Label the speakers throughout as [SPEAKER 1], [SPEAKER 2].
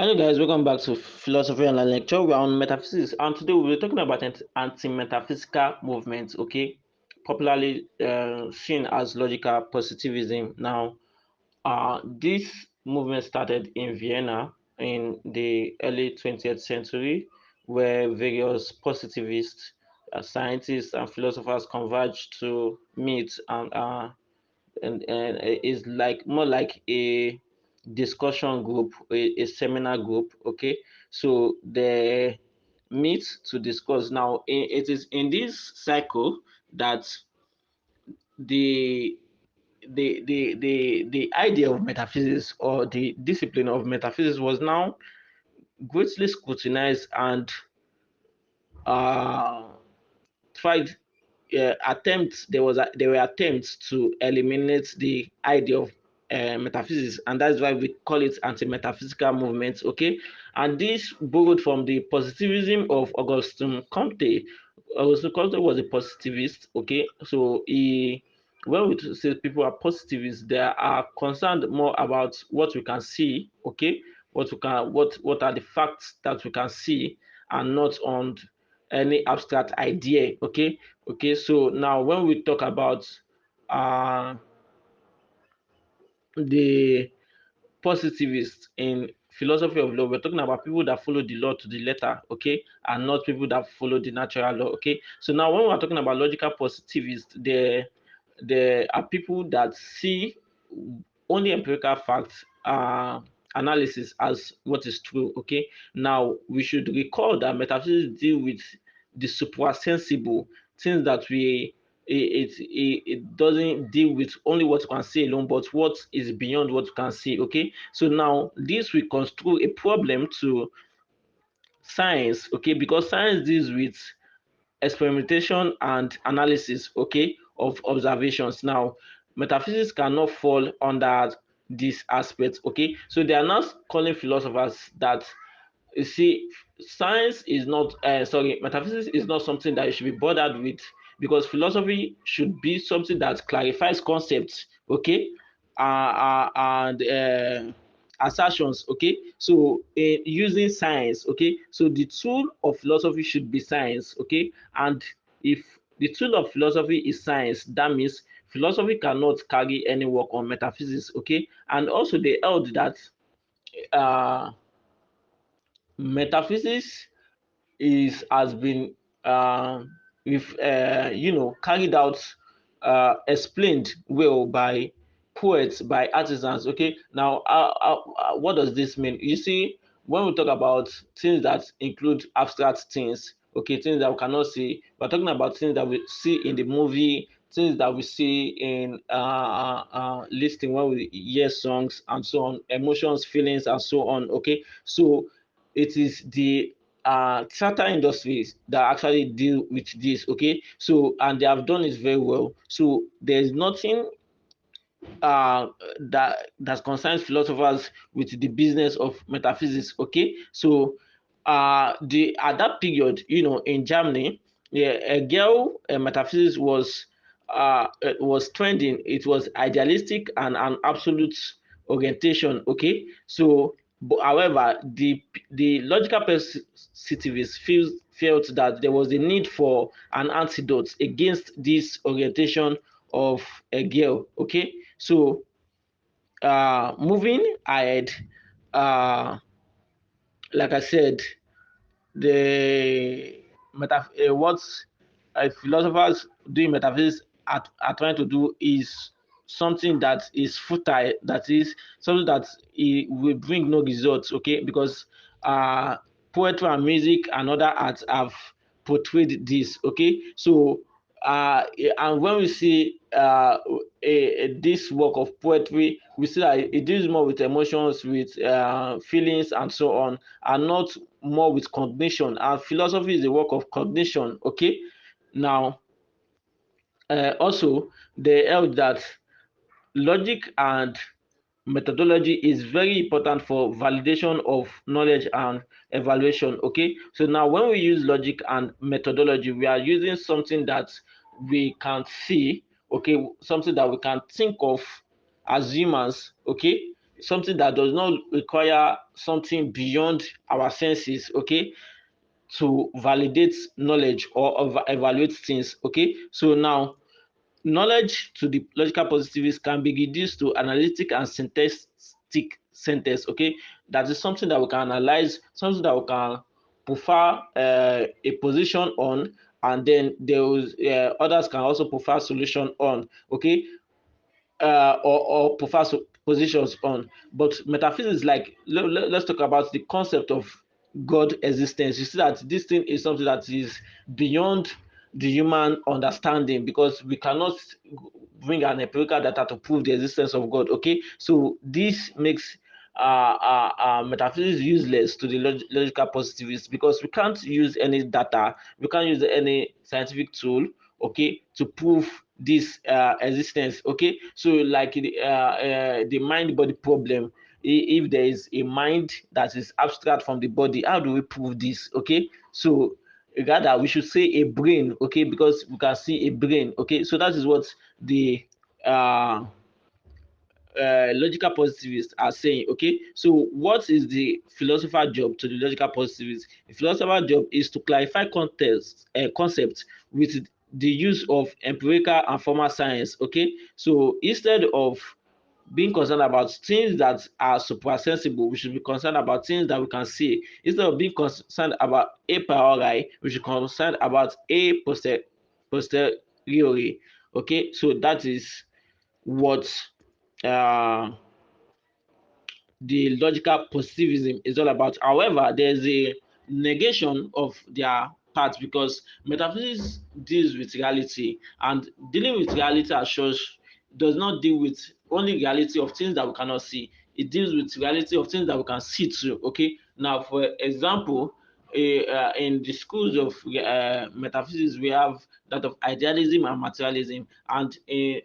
[SPEAKER 1] Hello guys, welcome back to Philosophy Online Lecture. We are on metaphysics, and today we'll be talking about anti-metaphysical movements, okay? Popularly seen as logical positivism. Now, this movement started in Vienna in the early 20th century, where various positivists, scientists, and philosophers converged to meet and is like more like a discussion group, a seminar group. Okay, so they meet to discuss. Now, it is in this cycle that the the idea of metaphysics or the discipline of metaphysics was now greatly scrutinized and uh, tried attempts there were attempts to eliminate the idea of metaphysics, and that's why we call it anti-metaphysical movements. Okay, and this borrowed from the positivism of Augustin Comte. Augustin Comte was a positivist. Okay, so he when we say people are positivists, they are concerned more about what we can see. Okay, what are the facts that we can see, and not on any abstract idea. Okay, so now when we talk about uh the positivists in philosophy of law, we're talking about people that follow the law to the letter, okay, and not people that follow the natural law. Okay, so now when we're talking about logical positivists, there are people that see only empirical facts analysis as what is true. Okay, now we should recall that metaphysics deal with the suprasensible things that we it doesn't deal with only what you can see alone, but what is beyond what you can see. Okay, so now this will construe a problem to science. Okay, because science deals with experimentation and analysis, okay, of observations. Now, metaphysics cannot fall under this aspect. Okay, so they are not calling philosophers that, you see, science is not sorry, metaphysics is not something that you should be bothered with, because philosophy should be something that clarifies concepts. Okay, and assertions. Okay, so using science. Okay, so the tool of philosophy should be science. Okay, and if the tool of philosophy is science, that means philosophy cannot carry any work on metaphysics. Okay, and also they held that uh metaphysics is has been with carried out, explained well by poets, by artisans. Okay, now what does this mean? You see, when we talk about things that include abstract things, okay, things that we cannot see, we're talking about things that we see in the movie, things that we see in listening when we hear songs and so on, emotions, feelings, and so on. Okay, so it is the theater industries that actually deal with this. Okay, so and they have done it very well. So there's nothing that concerns philosophers with the business of metaphysics. Okay, so the at that period, in Germany, yeah, a girl metaphysics was trending. It was idealistic and an absolute orientation. Okay, so however, the logical positivists felt that there was a need for an antidote against this orientation of a girl. Okay, so moving ahead, uh, like I said, the what philosophers doing metaphysics are trying to do is something that is futile, that is something that it will bring no results. Okay, because uh poetry and music and other arts have portrayed this. Okay, so and when we see this work of poetry, we see that it deals more with emotions, with feelings, and so on, and not more with cognition. And philosophy is a work of cognition. Okay, now also they held that logic and methodology is very important for validation of knowledge and evaluation. Okay, so now when we use logic and methodology, we are using something that we can see. Okay, something that we can think of as humans. Okay, something that does not require something beyond our senses, okay, to validate knowledge or evaluate things, okay. So now knowledge to the logical positivist can be reduced to analytic and synthetic sentence, okay. That is something that we can analyze, something that we can prefer a position on, and then there is others can also prefer solution on, okay, or prefer positions on. But metaphysics, like let's talk about the concept of God existence. You see that this thing is something that is beyond the human understanding, because we cannot bring an empirical data to prove the existence of God. Okay, so this makes metaphysics useless to the logical positivists, because we can't use any data, we can't use any scientific tool, okay, to prove this existence. Okay, so like the mind body problem, if there is a mind that is abstract from the body, how do we prove this? Okay, so rather we should say a brain, okay, because we can see a brain. Okay, so that is what the uh logical positivists are saying. Okay, so what is the philosopher job to the logical positivists? The philosopher job is to clarify context concepts with the use of empirical and formal science. Okay, so instead of being concerned about things that are suprasensible, we should be concerned about things that we can see. Instead of being concerned about a priori, we should be concerned about a posteriori. Okay, so that is what uh, the logical positivism is all about. However, there's a negation of their part, because metaphysics deals with reality, and dealing with reality as such does not deal with only reality of things that we cannot see. It deals with reality of things that we can see too. Okay, now for example, in the schools of metaphysics, we have that of idealism and materialism. And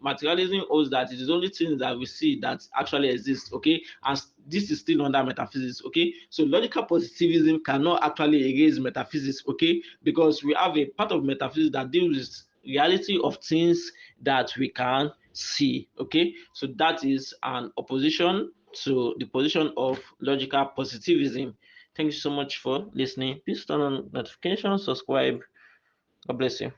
[SPEAKER 1] materialism holds that it is only things that we see that actually exist, okay, and this is still under metaphysics. Okay, so logical positivism cannot actually erase metaphysics, okay, because we have a part of metaphysics that deals with reality of things that we can see. Okay, so that is an opposition to the position of logical positivism. Thank you so much for listening. Please turn on notifications, subscribe. God bless you.